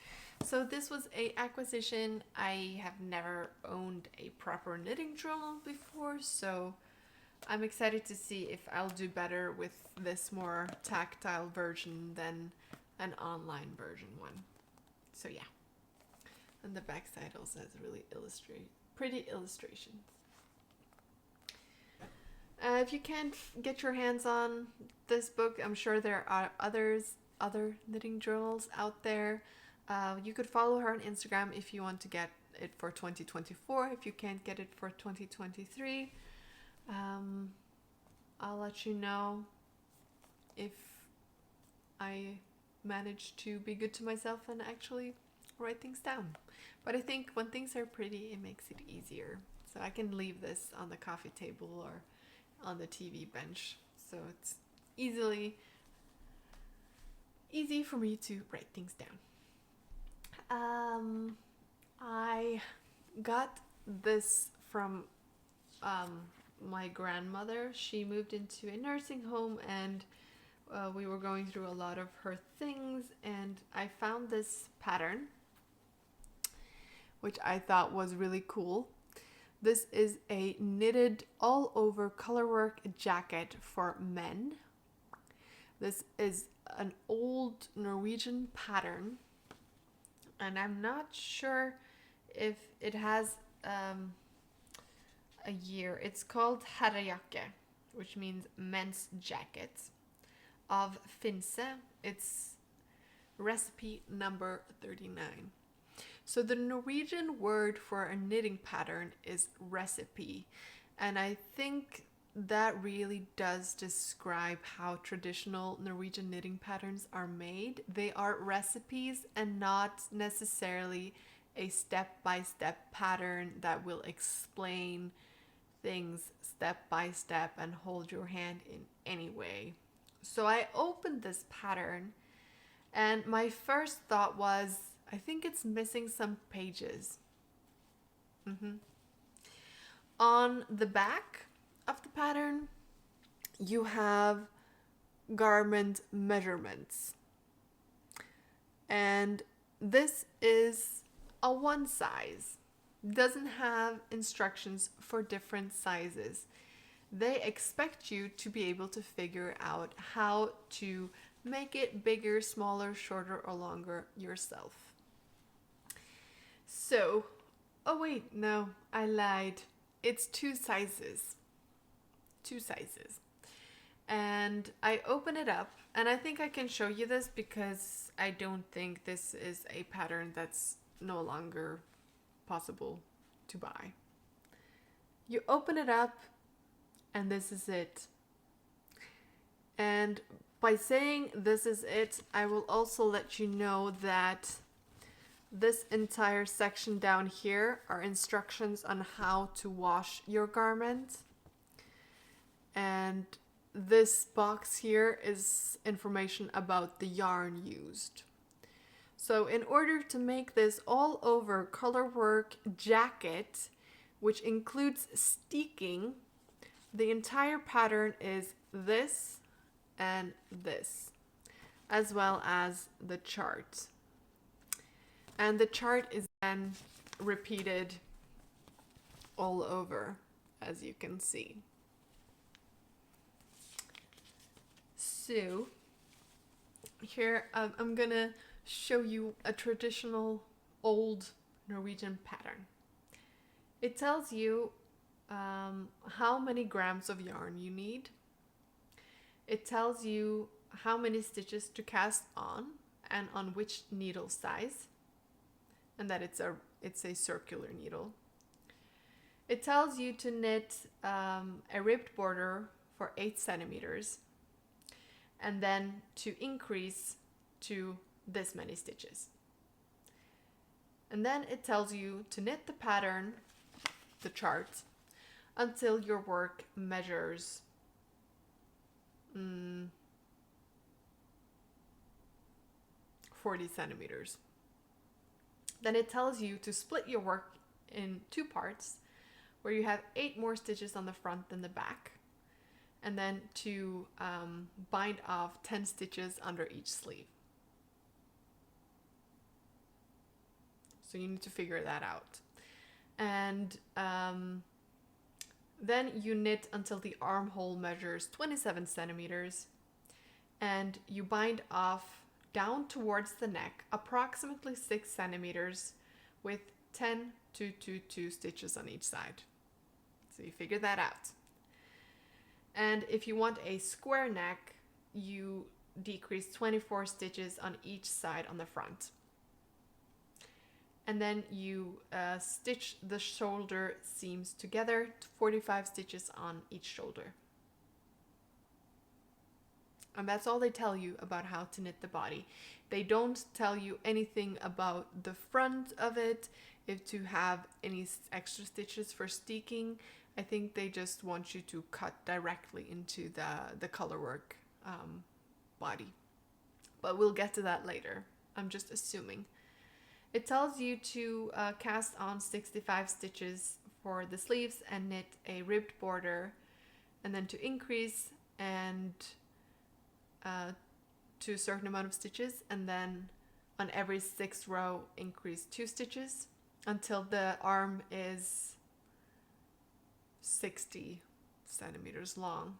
So this was a acquisition. I have never owned a proper knitting journal before, so I'm excited to see if I'll do better with this more tactile version than an online version one. So yeah. And the backside also has really pretty illustrations. If you can't get your hands on this book, I'm sure there are other knitting journals out there. You could follow her on Instagram if you want to get it for 2024. If you can't get it for 2023, I'll let you know if I manage to be good to myself and actually write things down. But I think when things are pretty, it makes it easier. So I can leave this on the coffee table or on the TV bench. So it's easy for me to write things down. I got this from my grandmother. She moved into a nursing home and we were going through a lot of her things, and I found this pattern which I thought was really cool. This is a knitted all over colorwork jacket for men. This is an old Norwegian pattern, and I'm not sure if it has a year. It's called herrejakke, which means men's jacket, of Finse. It's recipe number 39. So the Norwegian word for a knitting pattern is recipe, and I think that really does describe how traditional Norwegian knitting patterns are made. They are recipes and not necessarily a step-by-step pattern that will explain things step by step and hold your hand in any way. So I opened this pattern and my first thought was, I think it's missing some pages. On the back of the pattern, you have garment measurements. And this is a one size. Doesn't have instructions for different sizes. They expect you to be able to figure out how to make it bigger, smaller, shorter, or longer yourself. So, oh wait, no, I lied. It's two sizes. And I open it up, and I think I can show you this because I don't think this is a pattern that's no longer possible to buy. You open it up, and this is it. And by saying this is it, I will also let you know that this entire section down here are instructions on how to wash your garment. And this box here is information about the yarn used. So in order to make this all over colorwork jacket, which includes steeking, the entire pattern is this and this, as well as the chart. And the chart is then repeated all over, as you can see. So here I'm gonna show you a traditional old Norwegian pattern. It tells you how many grams of yarn you need. It tells you how many stitches to cast on and on which needle size, and that it's a circular needle. It tells you to knit a ribbed border for 8 centimeters and then to increase to this many stitches. And then it tells you to knit the pattern, the chart, until your work measures 40 centimeters. Then it tells you to split your work in 2 parts, where you have 8 more stitches on the front than the back, and then to bind off 10 stitches under each sleeve. So you need to figure that out. And then you knit until the armhole measures 27 centimeters, and you bind off down towards the neck approximately 6 centimeters with 10 2 stitches on each side. So you figure that out. And if you want a square neck, you decrease 24 stitches on each side on the front. And then you stitch the shoulder seams together, 45 stitches on each shoulder. And that's all they tell you about how to knit the body. They don't tell you anything about the front of it, if to have any extra stitches for steeking. I think they just want you to cut directly into the colorwork body. But we'll get to that later. I'm just assuming. It tells you to cast on 65 stitches for the sleeves and knit a ribbed border, and then to increase and to a certain amount of stitches, and then on every 6th row increase 2 stitches until the arm is 60 centimeters long,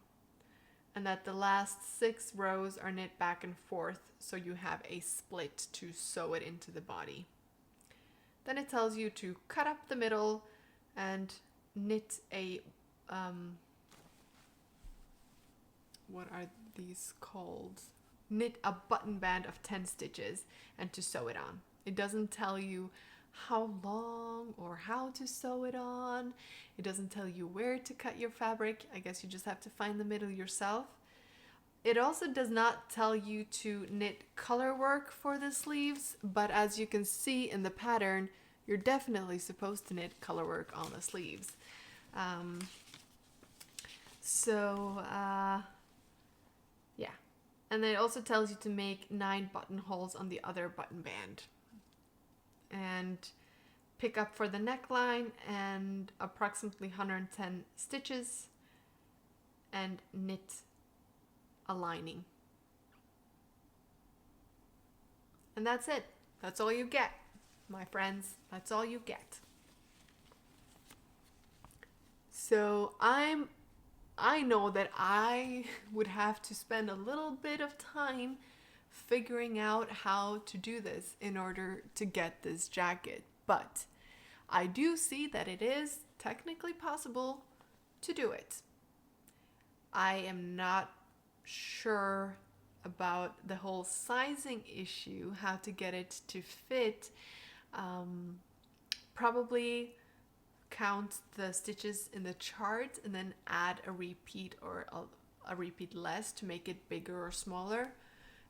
and that the last 6 rows are knit back and forth, so you have a split to sew it into the body. Then it tells you to cut up the middle and knit a what are these called? Knit a button band of 10 stitches and to sew it on. It doesn't tell you how long or how to sew it on. It doesn't tell you where to cut your fabric. I guess you just have to find the middle yourself. It also does not tell you to knit color work for the sleeves, but as you can see in the pattern, you're definitely supposed to knit color work on the sleeves. Yeah. And then it also tells you to make 9 buttonholes on the other button band. And pick up for the neckline and approximately 110 stitches and knit a lining. And that's it. That's all you get, my friends. That's all you get. So I know that I would have to spend a little bit of time figuring out how to do this in order to get this jacket, but I do see that it is technically possible to do it. I am not sure about the whole sizing issue, how to get it to fit. Probably count the stitches in the chart and then add a repeat or a repeat less to make it bigger or smaller,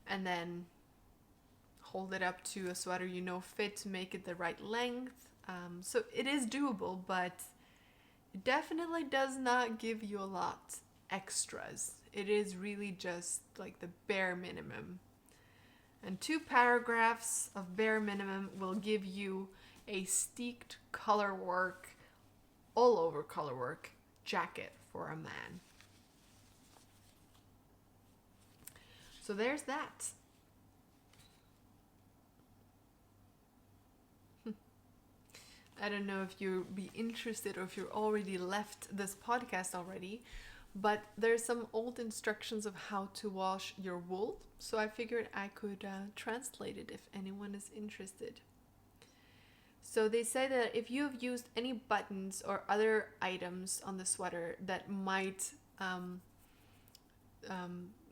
and then hold it up to a sweater you know fit to make it the right length. So it is doable, but it definitely does not give you a lot extras. It is really just like the bare minimum. And 2 paragraphs of bare minimum will give you a steeked color work, all over color work jacket for a man. So there's that. I don't know if you'd be interested or if you already left this podcast already, but there's some old instructions of how to wash your wool. So I figured I could translate it if anyone is interested. So they say that if you have used any buttons or other items on the sweater that might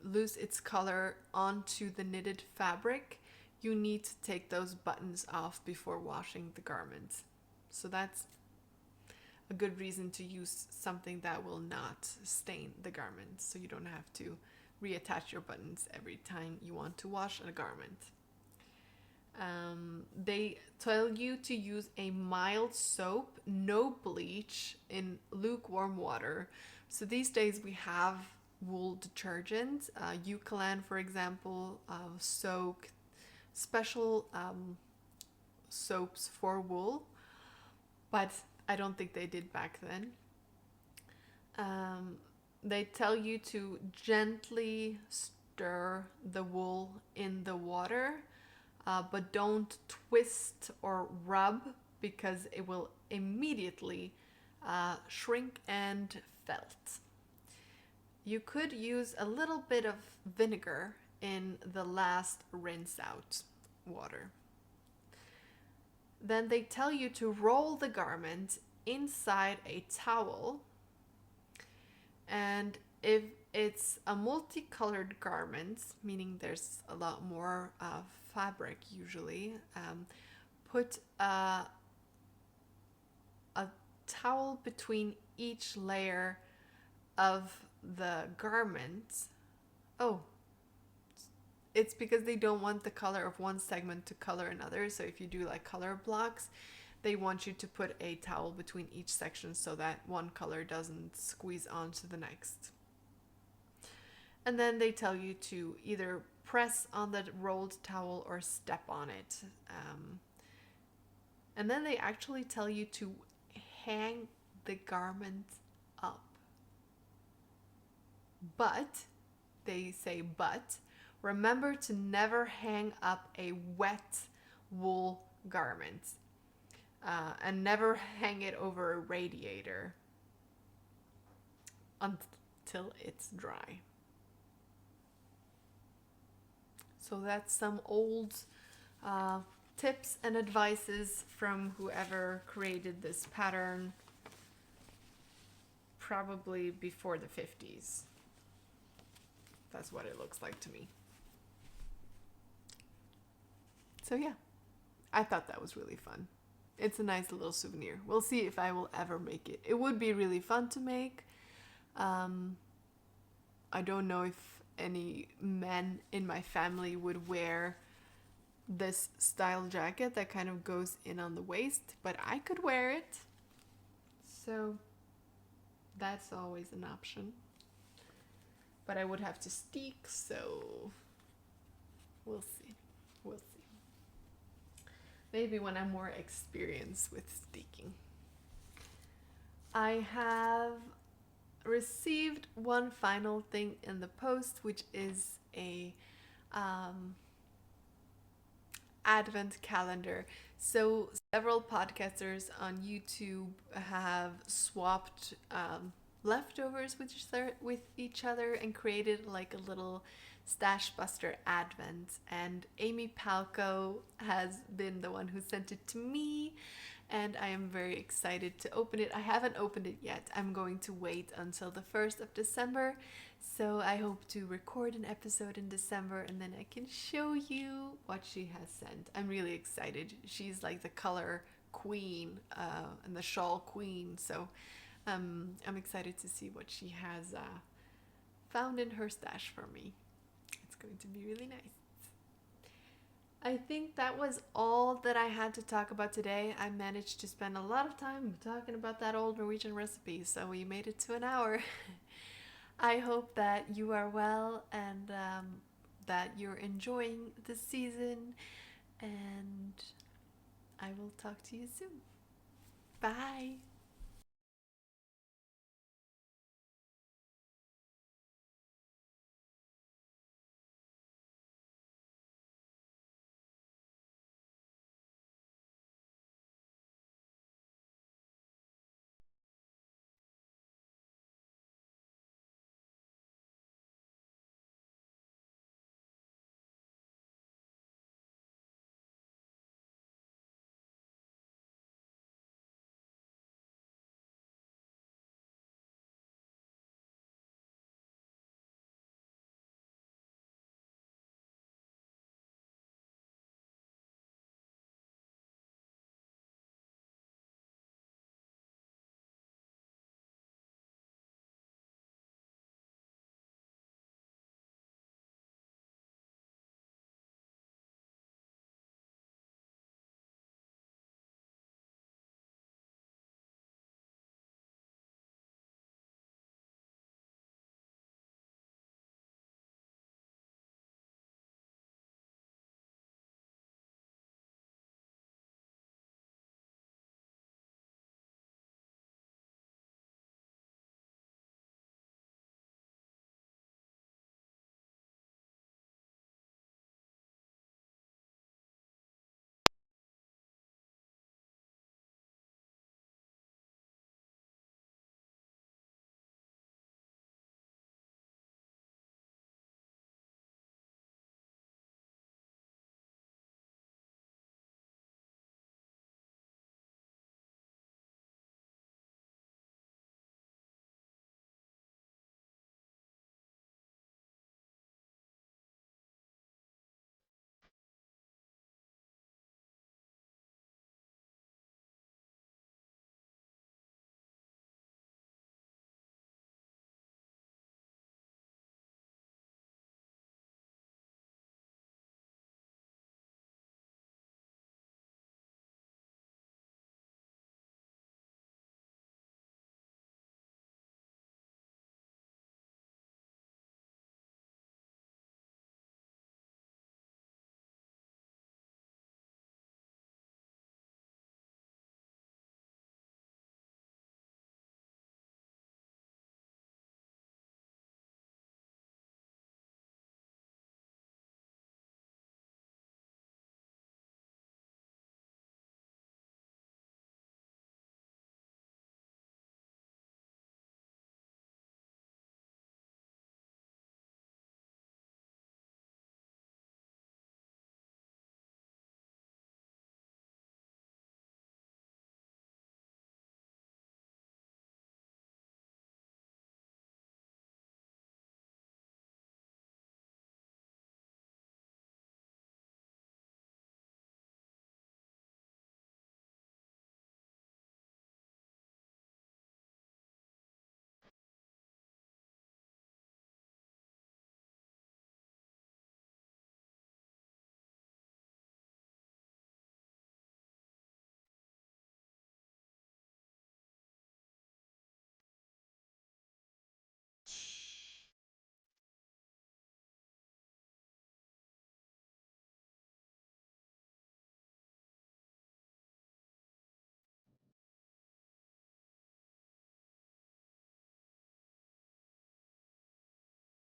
lose its color onto the knitted fabric, you need to take those buttons off before washing the garment. So that's a good reason to use something that will not stain the garment, so you don't have to reattach your buttons every time you want to wash a garment. They tell you to use a mild soap, no bleach, in lukewarm water. So these days we have wool detergent, WKxKT, for example, soak, special soaps for wool, but I don't think they did back then. They tell you to gently stir the wool in the water, but don't twist or rub, because it will immediately shrink and felt. You could use a little bit of vinegar in the last rinse out water. Then they tell you to roll the garment inside a towel, and if it's a multicolored garment, meaning there's a lot more fabric usually, put a towel between each layer of the garment. Oh, it's because they don't want the color of one segment to color another. So if you do like color blocks, they want you to put a towel between each section so that one color doesn't squeeze onto the next. And then they tell you to either press on the rolled towel or step on it. And then they actually tell you to hang the garment up. But, they say but, remember to never hang up a wet wool garment. And never hang it over a radiator until it's dry. So that's some old tips and advices from whoever created this pattern, probably before the 50s. That's what it looks like to me. So yeah, I thought that was really fun. It's a nice little souvenir. We'll see if I will ever make it. It would be really fun to make. I don't know if any men in my family would wear this style jacket that kind of goes in on the waist, but I could wear it. So that's always an option. But I would have to steek, so we'll see. We'll see. Maybe when I'm more experienced with steeking. I have received one final thing in the post, which is a advent calendar. So several podcasters on YouTube have swapped leftovers with each other and created like a little Stash Buster Advent, and Amy Palco has been the one who sent it to me, and I am very excited to open it. I haven't opened it yet. I'm going to wait until the 1st of December, so I hope to record an episode in December and then I can show you what she has sent. I'm really excited. She's like the color queen and the shawl queen, so I'm excited to see what she has found in her stash for me. It's going to be really nice. I think that was all that I had to talk about today. I managed to spend a lot of time talking about that old Norwegian recipe, so we made it to an hour. I hope that you are well and that you're enjoying the season, and I will talk to you soon. Bye!